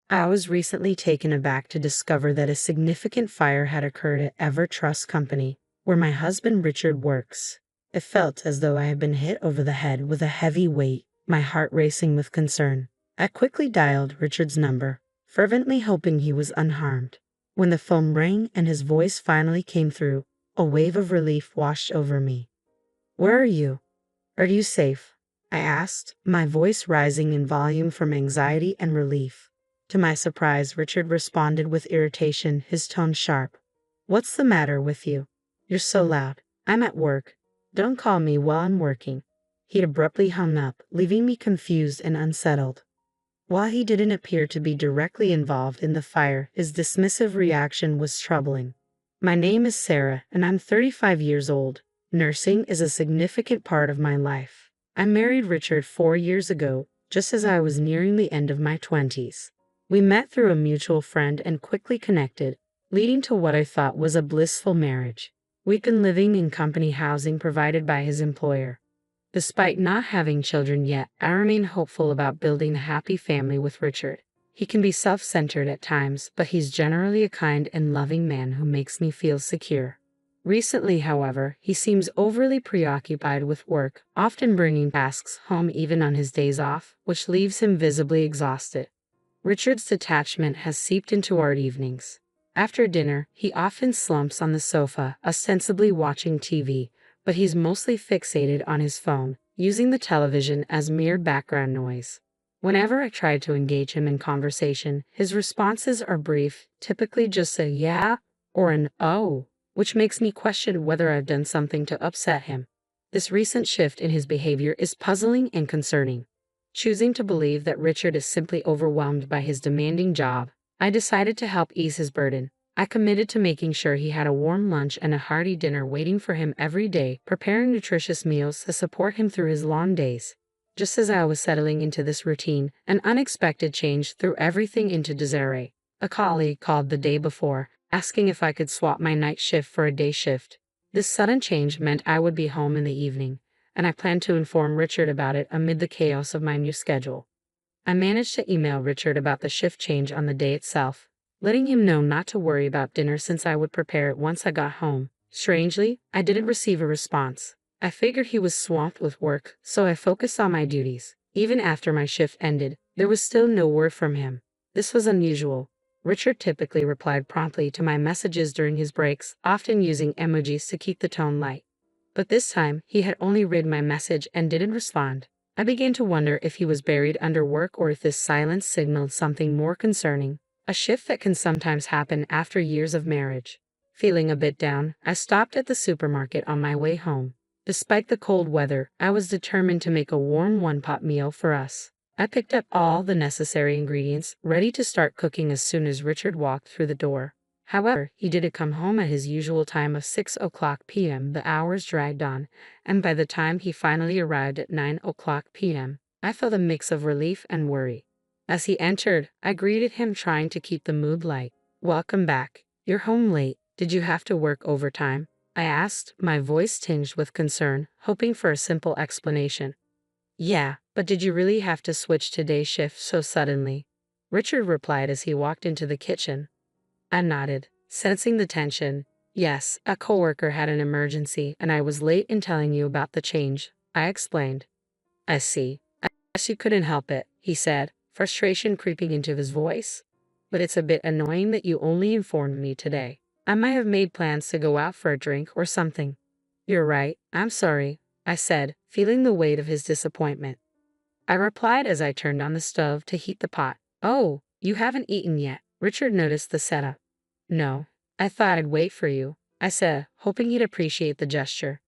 I was recently taken aback to discover that a significant fire had occurred at EverTrust Company, where my husband Richard works. It felt as though I had been hit over the head with a heavy weight, my heart racing with concern. I quickly dialed Richard's number, fervently hoping he was unharmed. When the phone rang and his voice finally came through, a wave of relief washed over me. "Where are you? Are you safe?" I asked, my voice rising in volume from anxiety and relief. To my surprise, Richard responded with irritation, his tone sharp. "What's the matter with you? You're so loud. I'm at work. Don't call me while I'm working." He abruptly hung up, leaving me confused and unsettled. While he didn't appear to be directly involved in the fire, his dismissive reaction was troubling. "My name is Sarah, and I'm 35 years old. Nursing is a significant part of my life. I married Richard 4 years ago, just as I was nearing the end of my 20s. We met through a mutual friend and quickly connected, leading to what I thought was a blissful marriage. We'd been living in company housing provided by his employer. Despite not having children yet, I remain hopeful about building a happy family with Richard. He can be self-centered at times, but he's generally a kind and loving man who makes me feel secure. Recently, however, he seems overly preoccupied with work, often bringing tasks home even on his days off, which leaves him visibly exhausted. Richard's detachment has seeped into our evenings. After dinner, he often slumps on the sofa, ostensibly watching TV, but he's mostly fixated on his phone, using the television as mere background noise. Whenever I try to engage him in conversation, his responses are brief, typically just a "yeah" or an "oh," which makes me question whether I've done something to upset him. This recent shift in his behavior is puzzling and concerning. Choosing to believe that Richard is simply overwhelmed by his demanding job, I decided to help ease his burden. I committed to making sure he had a warm lunch and a hearty dinner waiting for him every day, preparing nutritious meals to support him through his long days. Just as I was settling into this routine, an unexpected change threw everything into disarray. A colleague called the day before, asking if I could swap my night shift for a day shift. This sudden change meant I would be home in the evening, and I planned to inform Richard about it amid the chaos of my new schedule. I managed to email Richard about the shift change on the day itself, letting him know not to worry about dinner since I would prepare it once I got home. Strangely, I didn't receive a response. I figured he was swamped with work, so I focused on my duties. Even after my shift ended, there was still no word from him. This was unusual. Richard typically replied promptly to my messages during his breaks, often using emojis to keep the tone light. But this time, he had only read my message and didn't respond. I began to wonder if he was buried under work or if this silence signaled something more concerning. A shift that can sometimes happen after years of marriage. Feeling a bit down, I stopped at the supermarket on my way home. Despite the cold weather, I was determined to make a warm one-pot meal for us. I picked up all the necessary ingredients, ready to start cooking as soon as Richard walked through the door. However, he didn't come home at his usual time of 6 o'clock p.m. The hours dragged on, and by the time he finally arrived at 9 o'clock p.m., I felt a mix of relief and worry. As he entered, I greeted him, trying to keep the mood light. "Welcome back. You're home late. Did you have to work overtime?" I asked, my voice tinged with concern, hoping for a simple explanation. "Yeah, but did you really have to switch to day shift so suddenly?" Richard replied as he walked into the kitchen. I nodded, sensing the tension. "Yes, a coworker had an emergency, and I was late in telling you about the change," I explained. "I see. I guess you couldn't help it," he said, frustration creeping into his voice. "But it's a bit annoying that you only informed me today. I might have made plans to go out for a drink or something." "You're right. I'm sorry," I said, feeling the weight of his disappointment. I replied as I turned on the stove to heat the pot. "Oh, you haven't eaten yet." Richard noticed the setup. "No, I thought I'd wait for you," I said, hoping he'd appreciate the gesture.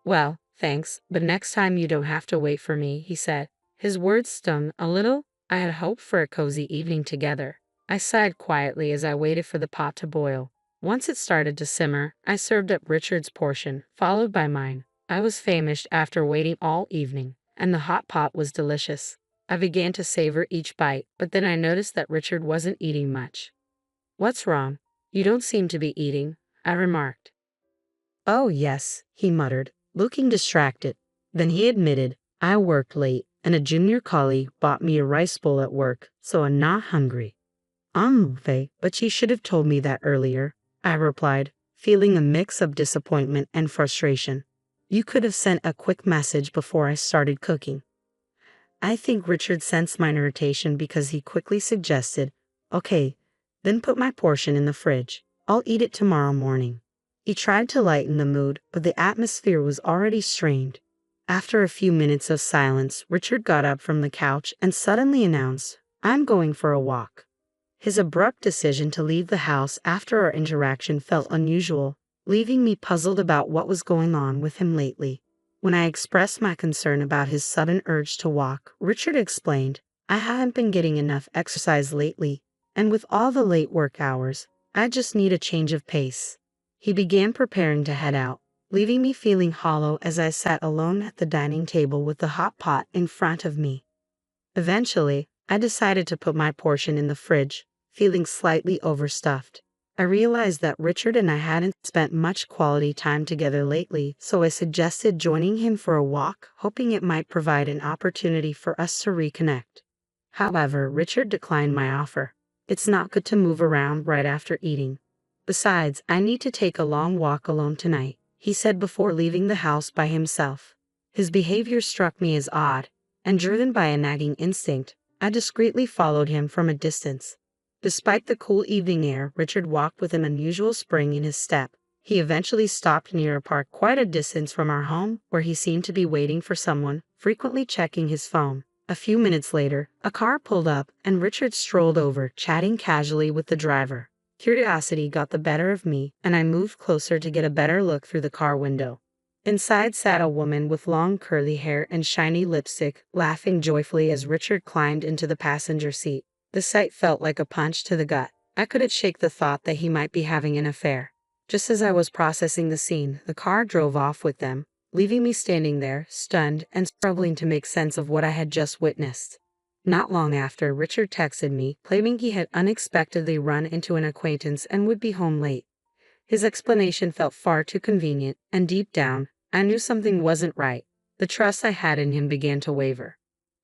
"Well, thanks, but next time you don't have to wait for me," he said. His words stung a little. I had hoped for a cozy evening together. I sighed quietly as I waited for the pot to boil. Once it started to simmer, I served up Richard's portion, followed by mine. I was famished after waiting all evening, and the hot pot was delicious. I began to savor each bite, but then I noticed that Richard wasn't eating much. "What's wrong? You don't seem to be eating," I remarked. "Oh, yes," he muttered, looking distracted. Then he admitted, "I worked late, and a junior colleague bought me a rice bowl at work, so I'm not hungry." But she should have told me that earlier, I replied, feeling a mix of disappointment and frustration. You could have sent a quick message before I started cooking. I think Richard sensed my irritation because he quickly suggested, okay, then put my portion in the fridge. I'll eat it tomorrow morning. He tried to lighten the mood, but the atmosphere was already strained. After a few minutes of silence, Richard got up from the couch and suddenly announced, I'm going for a walk. His abrupt decision to leave the house after our interaction felt unusual, leaving me puzzled about what was going on with him lately. When I expressed my concern about his sudden urge to walk, Richard explained, I haven't been getting enough exercise lately, and with all the late work hours, I just need a change of pace. He began preparing to head out, leaving me feeling hollow as I sat alone at the dining table with the hot pot in front of me. Eventually, I decided to put my portion in the fridge, feeling slightly overstuffed. I realized that Richard and I hadn't spent much quality time together lately, so I suggested joining him for a walk, hoping it might provide an opportunity for us to reconnect. However, Richard declined my offer. It's not good to move around right after eating. Besides, I need to take a long walk alone tonight, he said before leaving the house by himself. His behavior struck me as odd, and driven by a nagging instinct, I discreetly followed him from a distance. Despite the cool evening air, Richard walked with an unusual spring in his step. He eventually stopped near a park quite a distance from our home, where he seemed to be waiting for someone, frequently checking his phone. A few minutes later, a car pulled up, and Richard strolled over, chatting casually with the driver. Curiosity got the better of me, and I moved closer to get a better look through the car window. Inside sat a woman with long curly hair and shiny lipstick, laughing joyfully as Richard climbed into the passenger seat. The sight felt like a punch to the gut. I couldn't shake the thought that he might be having an affair. Just as I was processing the scene, the car drove off with them, leaving me standing there, stunned and struggling to make sense of what I had just witnessed. Not long after, Richard texted me, claiming he had unexpectedly run into an acquaintance and would be home late. His explanation felt far too convenient, and deep down, I knew something wasn't right. The trust I had in him began to waver.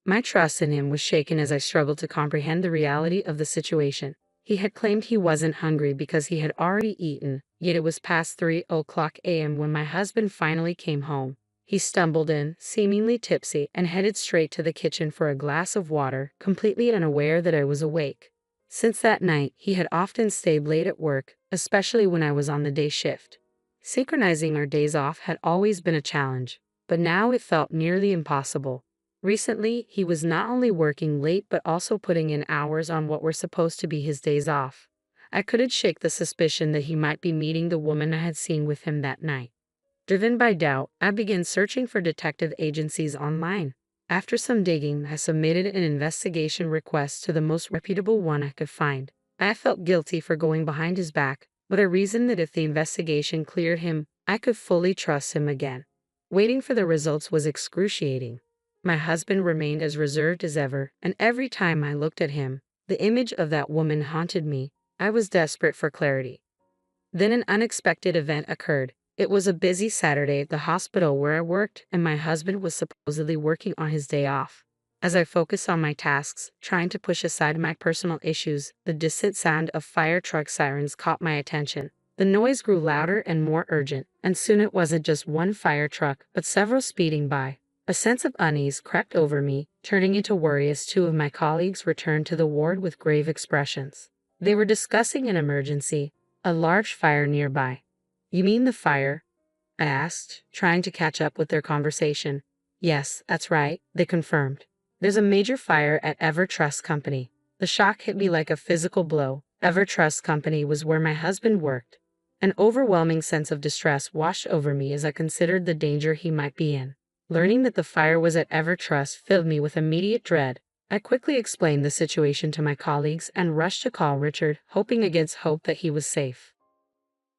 My trust in him was shaken as I struggled to comprehend the reality of the situation. He had claimed he wasn't hungry because he had already eaten, yet it was past 3:00 a.m. when my husband finally came home. He stumbled in, seemingly tipsy, and headed straight to the kitchen for a glass of water, completely unaware that I was awake. Since that night, he had often stayed late at work, especially when I was on the day shift. Synchronizing our days off had always been a challenge, but now it felt nearly impossible. Recently, he was not only working late but also putting in hours on what were supposed to be his days off. I couldn't shake the suspicion that he might be meeting the woman I had seen with him that night. Driven by doubt, I began searching for detective agencies online. After some digging, I submitted an investigation request to the most reputable one I could find. I felt guilty for going behind his back, but I reasoned that if the investigation cleared him, I could fully trust him again. Waiting for the results was excruciating. My husband remained as reserved as ever, and every time I looked at him, the image of that woman haunted me. I was desperate for clarity. Then an unexpected event occurred. It was a busy Saturday at the hospital where I worked, and my husband was supposedly working on his day off. As I focused on my tasks, trying to push aside my personal issues, the distant sound of fire truck sirens caught my attention. The noise grew louder and more urgent, and soon it wasn't just one fire truck, but several speeding by. A sense of unease crept over me, turning into worry as two of my colleagues returned to the ward with grave expressions. They were discussing an emergency, a large fire nearby. You mean the fire? I asked, trying to catch up with their conversation. Yes, that's right, they confirmed. There's a major fire at EverTrust Company. The shock hit me like a physical blow. EverTrust Company was where my husband worked. An overwhelming sense of distress washed over me as I considered the danger he might be in. Learning that the fire was at EverTrust filled me with immediate dread. I quickly explained the situation to my colleagues and rushed to call Richard, hoping against hope that he was safe.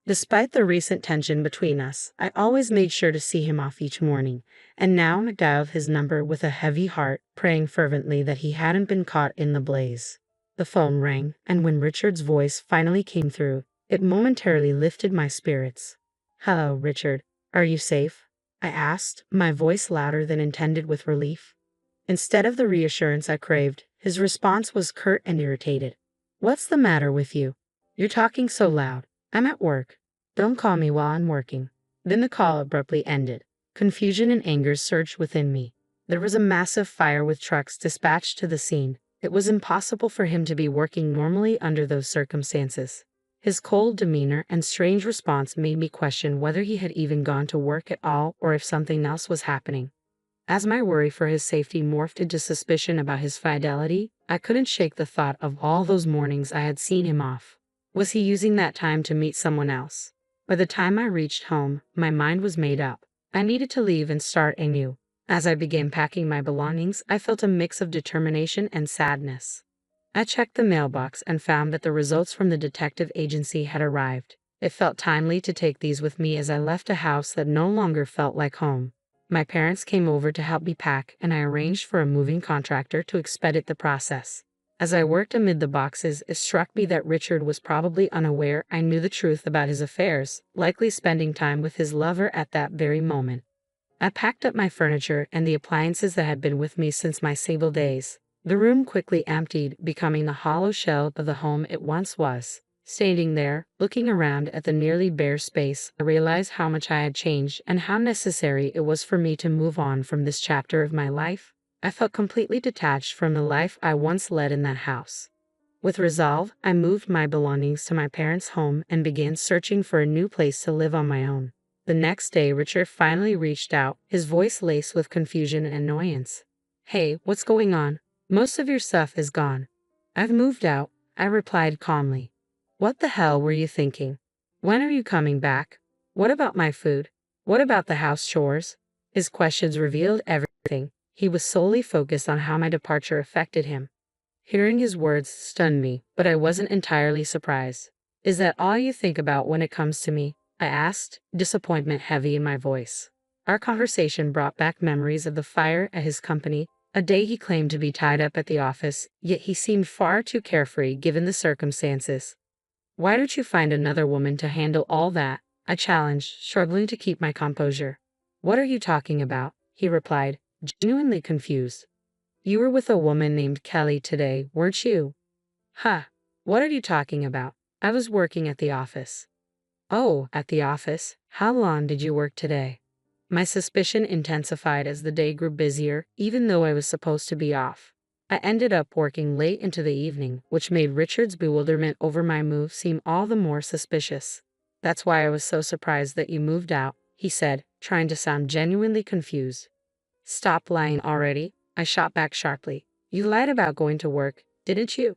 Despite the recent tension between us, I always made sure to see him off each morning, and now I dialed his number with a heavy heart, praying fervently that he hadn't been caught in the blaze. The phone rang, and when Richard's voice finally came through, it momentarily lifted my spirits. Hello, Richard. Are you safe? I asked, my voice louder than intended with relief. Instead of the reassurance I craved, his response was curt and irritated. What's the matter with you? You're talking so loud. I'm at work. Don't call me while I'm working. Then the call abruptly ended. Confusion and anger surged within me. There was a massive fire with trucks dispatched to the scene. It was impossible for him to be working normally under those circumstances. His cold demeanor and strange response made me question whether he had even gone to work at all or if something else was happening. As my worry for his safety morphed into suspicion about his fidelity, I couldn't shake the thought of all those mornings I had seen him off. Was he using that time to meet someone else? By the time I reached home, my mind was made up. I needed to leave and start anew. As I began packing my belongings, I felt a mix of determination and sadness. I checked the mailbox and found that the results from the detective agency had arrived. It felt timely to take these with me as I left a house that no longer felt like home. My parents came over to help me pack, and I arranged for a moving contractor to expedite the process. As I worked amid the boxes, it struck me that Richard was probably unaware I knew the truth about his affairs, likely spending time with his lover at that very moment. I packed up my furniture and the appliances that had been with me since my Sable days. The room quickly emptied, becoming the hollow shell of the home it once was. Standing there, looking around at the nearly bare space, I realized how much I had changed and how necessary it was for me to move on from this chapter of my life. I felt completely detached from the life I once led in that house. With resolve, I moved my belongings to my parents' home and began searching for a new place to live on my own. The next day, Richard finally reached out, his voice laced with confusion and annoyance. "Hey, what's going on? Most of your stuff is gone." "I've moved out," I replied calmly. "What the hell were you thinking? When are you coming back? What about my food? What about the house chores?" His questions revealed everything. He was solely focused on how my departure affected him. Hearing his words stunned me, but I wasn't entirely surprised. "Is that all you think about when it comes to me?" I asked, disappointment heavy in my voice. Our conversation brought back memories of the fire at his company, a day he claimed to be tied up at the office, yet he seemed far too carefree given the circumstances. "Why don't you find another woman to handle all that?" I challenged, struggling to keep my composure. "What are you talking about?" he replied, genuinely confused. "You were with a woman named Kelly today, weren't you?" "Huh. What are you talking about? I was working at the office." "Oh, at the office? How long did you work today?" My suspicion intensified as the day grew busier, even though I was supposed to be off. I ended up working late into the evening, which made Richard's bewilderment over my move seem all the more suspicious. "That's why I was so surprised that you moved out," he said, trying to sound genuinely confused. "Stop lying already," I shot back sharply. "You lied about going to work, didn't you?"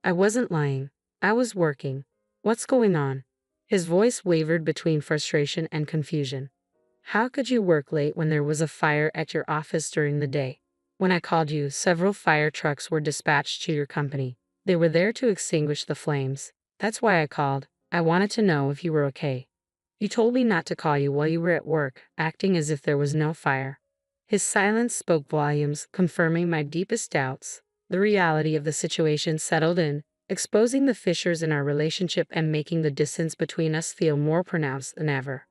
"I wasn't lying. I was working. What's going on?" His voice wavered between frustration and confusion. "How could you work late when there was a fire at your office during the day? When I called you, several fire trucks were dispatched to your company. They were there to extinguish the flames. That's why I called. I wanted to know if you were okay. You told me not to call you while you were at work, acting as if there was no fire." His silence spoke volumes, confirming my deepest doubts. The reality of the situation settled in, exposing the fissures in our relationship and making the distance between us feel more pronounced than ever.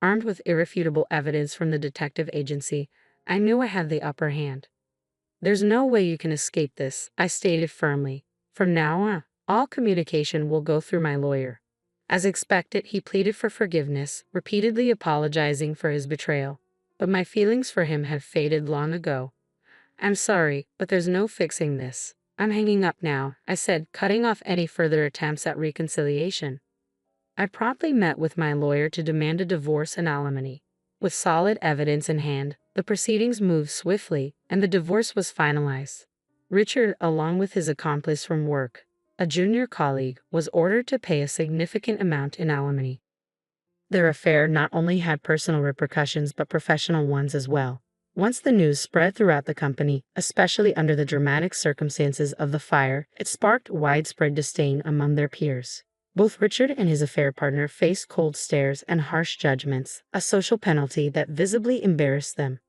Armed with irrefutable evidence from the detective agency, I knew I had the upper hand. "There's no way you can escape this," I stated firmly. "From now on, all communication will go through my lawyer." As expected, he pleaded for forgiveness, repeatedly apologizing for his betrayal. But my feelings for him had faded long ago. "I'm sorry, but there's no fixing this. I'm hanging up now," I said, cutting off any further attempts at reconciliation. I promptly met with my lawyer to demand a divorce and alimony. With solid evidence in hand, the proceedings moved swiftly, and the divorce was finalized. Richard, along with his accomplice from work, a junior colleague, was ordered to pay a significant amount in alimony. Their affair not only had personal repercussions but professional ones as well. Once the news spread throughout the company, especially under the dramatic circumstances of the fire, it sparked widespread disdain among their peers. Both Richard and his affair partner faced cold stares and harsh judgments, a social penalty that visibly embarrassed them.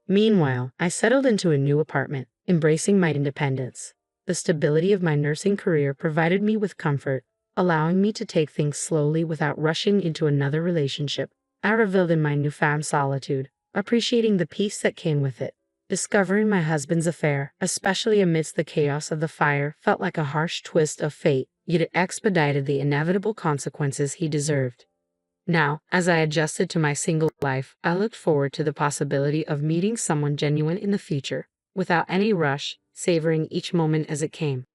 Meanwhile, I settled into a new apartment, embracing my independence. The stability of my nursing career provided me with comfort, allowing me to take things slowly without rushing into another relationship. I reveled in my newfound solitude, appreciating the peace that came with it. Discovering my husband's affair, especially amidst the chaos of the fire, felt like a harsh twist of fate, yet it expedited the inevitable consequences he deserved. Now, as I adjusted to my single life, I looked forward to the possibility of meeting someone genuine in the future, without any rush, savoring each moment as it came.